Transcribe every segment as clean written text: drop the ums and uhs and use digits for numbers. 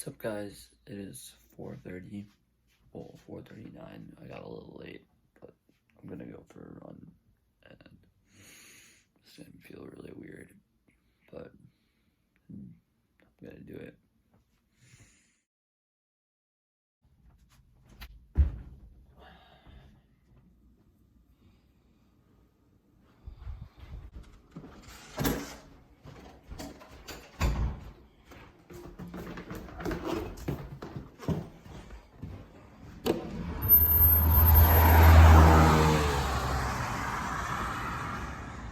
What's up, guys? It is 4:30, well, 4:39. I got a little late, but I'm gonna go for a run, and it's gonna feel really weird, but I'm gonna do it.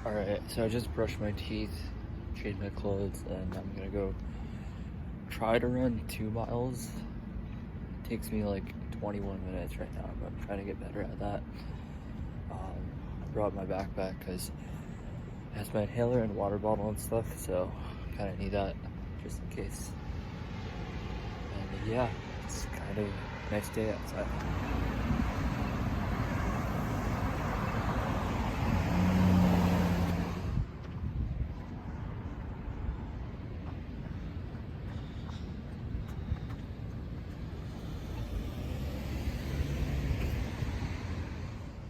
Alright, so I just brushed my teeth, changed my clothes, and I'm gonna go try to run 2 miles. It takes me like 21 minutes right now, but I'm trying to get better at that. I brought my backpack because it has my inhaler and water bottle and stuff, so I kind of need that just in case. And yeah, it's kind of a nice day outside.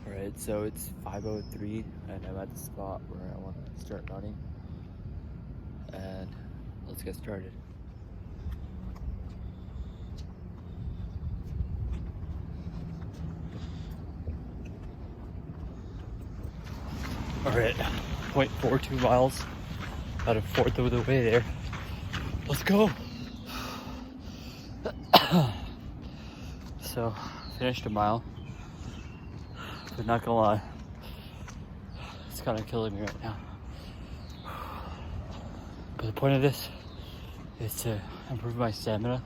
Alright, so it's 5:03 and I'm at the spot where I want to start running. And let's get started. Alright, 0.42 miles, about a fourth of the way there. Let's go! So, finished a mile, but not gonna lie, it's kind of killing me right now. But the point of this is to improve my stamina,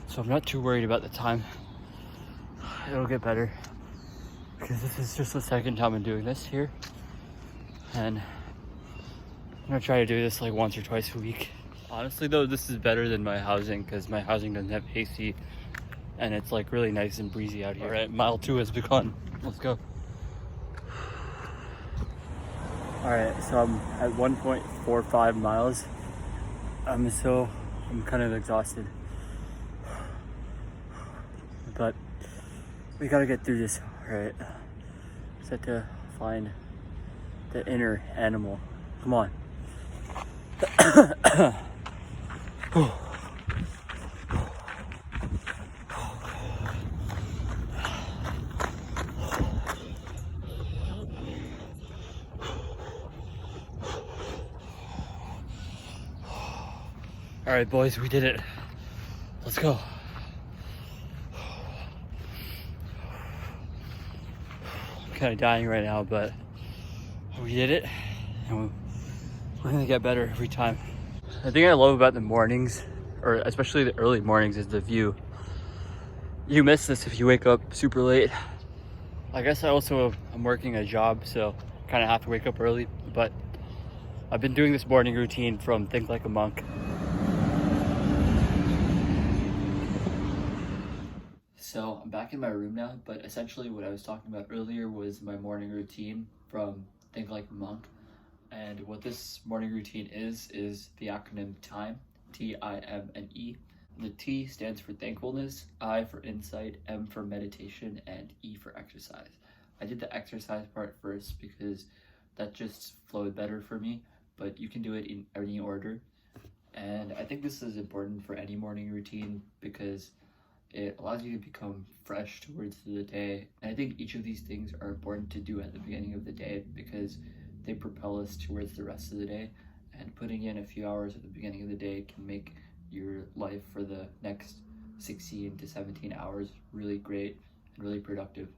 so I'm not too worried about the time. It'll get better, because this is just the second time I'm doing this here, and I'm gonna try to do this like once or twice a week. Honestly though, this is better than my housing, because my housing doesn't have AC, and it's like really nice and breezy out here. All right, mile 2 has begun. Let's go. All right, so I'm at 1.45 miles. I'm kind of exhausted, but we gotta get through this. All right, set to find the inner animal. Come on. All right, boys, we did it. Let's go. I'm kind of dying right now, but we did it, and we're gonna get better every time. The thing I love about the mornings, or especially the early mornings, is the view. You miss this if you wake up super late. I guess I'm working a job, so kind of have to wake up early, but I've been doing this morning routine from Think Like a Monk. So I'm back in my room now, but essentially what I was talking about earlier was my morning routine from Think Like a Monk. And what this morning routine is the acronym TIME, T-I-M-E. The T stands for thankfulness, I for insight, M for meditation, and E for exercise. I did the exercise part first because that just flowed better for me, but you can do it in any order. And I think this is important for any morning routine because it allows you to become fresh towards the day. And I think each of these things are important to do at the beginning of the day because they propel us towards the rest of the day. And putting in a few hours at the beginning of the day can make your life for the next 16 to 17 hours really great and really productive.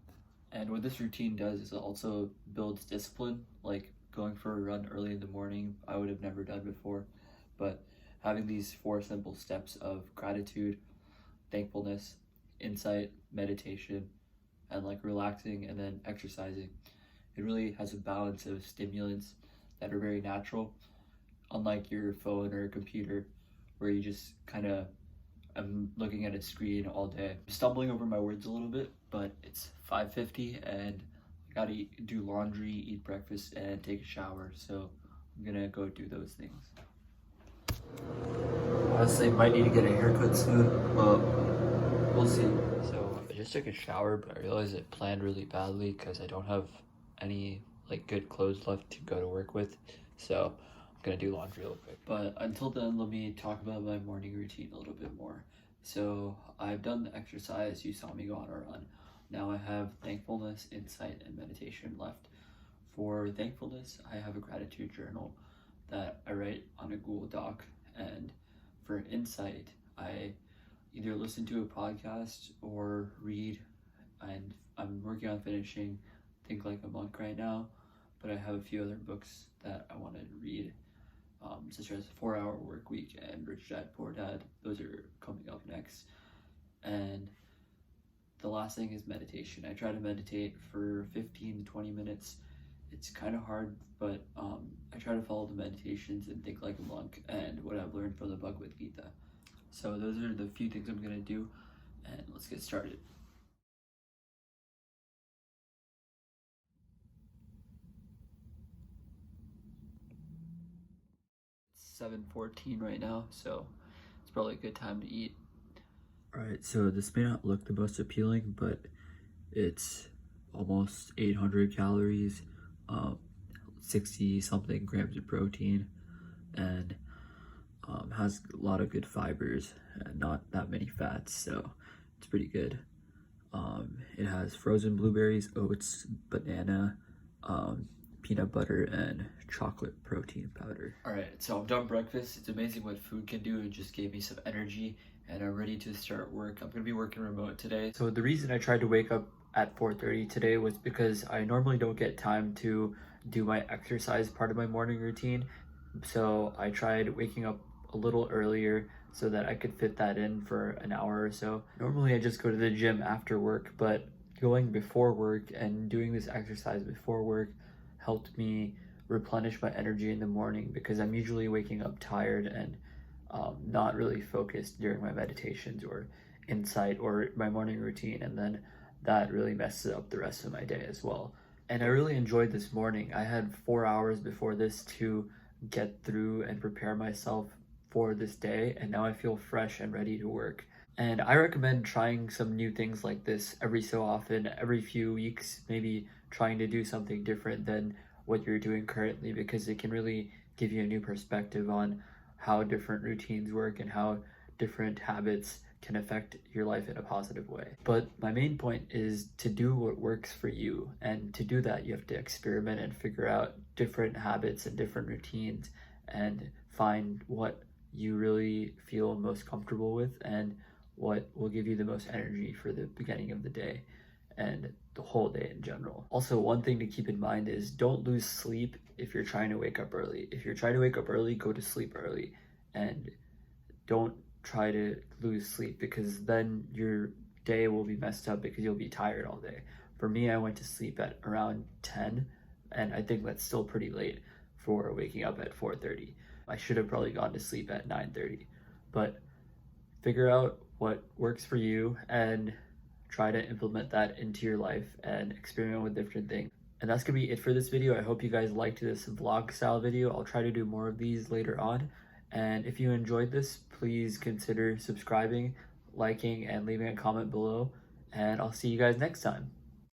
And what this routine does is it also builds discipline, like going for a run early in the morning, I would have never done before. But having these 4 simple steps of gratitude, thankfulness, insight, meditation, and like relaxing and then exercising. It really has a balance of stimulants that are very natural, unlike your phone or computer where you just kind of am looking at a screen all day. I'm stumbling over my words a little bit, but it's 5:50 and I gotta do laundry, eat breakfast, and take a shower, so I'm gonna go do those things. Honestly, might need to get a haircut soon, but we'll see. So I just took a shower, but I realized it planned really badly because I don't have any like good clothes left to go to work with. So I'm gonna do laundry real quick. But until then, let me talk about my morning routine a little bit more. So I've done the exercise. You saw me go on a run. Now I have thankfulness, insight, and meditation left. For thankfulness, I have a gratitude journal that I write on a Google Doc. And for insight, I either listen to a podcast or read. And I'm working on finishing Think Like a Monk right now, but I have a few other books that I want to read, such as 4 Hour Work Week and Rich Dad Poor Dad. Those are coming up next. And the last thing is meditation. I try to meditate for 15 to 20 minutes. It's kind of hard, but I try to follow the meditations and think like a monk and what I've learned from the Bhagavad Gita. So those are the few things I'm gonna do, and let's get started. 7:14 right now, so it's probably a good time to eat. Alright, so this may not look the most appealing, but it's almost 800 calories, 60 something grams of protein, and has a lot of good fibers and not that many fats, so it's pretty good. It has frozen blueberries, oats, banana, peanut butter, and chocolate protein powder. Alright, so I'm done breakfast. It's amazing what food can do. It just gave me some energy, and I'm ready to start work. I'm gonna be working remote today. So the reason I tried to wake up at 4:30 today was because I normally don't get time to do my exercise part of my morning routine. So I tried waking up a little earlier so that I could fit that in for an hour or so. Normally I just go to the gym after work, but going before work and doing this exercise before work helped me replenish my energy in the morning because I'm usually waking up tired and not really focused during my meditations or insight or my morning routine, and then that really messes up the rest of my day as well. And I really enjoyed this morning. I had 4 hours before this to get through and prepare myself for this day, and now I feel fresh and ready to work. And I recommend trying some new things like this every so often, every few weeks, maybe trying to do something different than what you're doing currently, because it can really give you a new perspective on how different routines work and how different habits can affect your life in a positive way. But my main point is to do what works for you, and to do that you have to experiment and figure out different habits and different routines and find what you really feel most comfortable with and what will give you the most energy for the beginning of the day and the whole day in general. Also, one thing to keep in mind is don't lose sleep if you're trying to wake up early. If you're trying to wake up early, go to sleep early, and don't try to lose sleep, because then your day will be messed up because you'll be tired all day. For me, I went to sleep at around 10, and I think that's still pretty late for waking up at 4:30. I should have probably gone to sleep at 9:30, but figure out what works for you and try to implement that into your life and experiment with different things. And that's gonna be it for this video. I hope you guys liked this vlog style video. I'll try to do more of these later on. And if you enjoyed this, please consider subscribing, liking, and leaving a comment below. And I'll see you guys next time.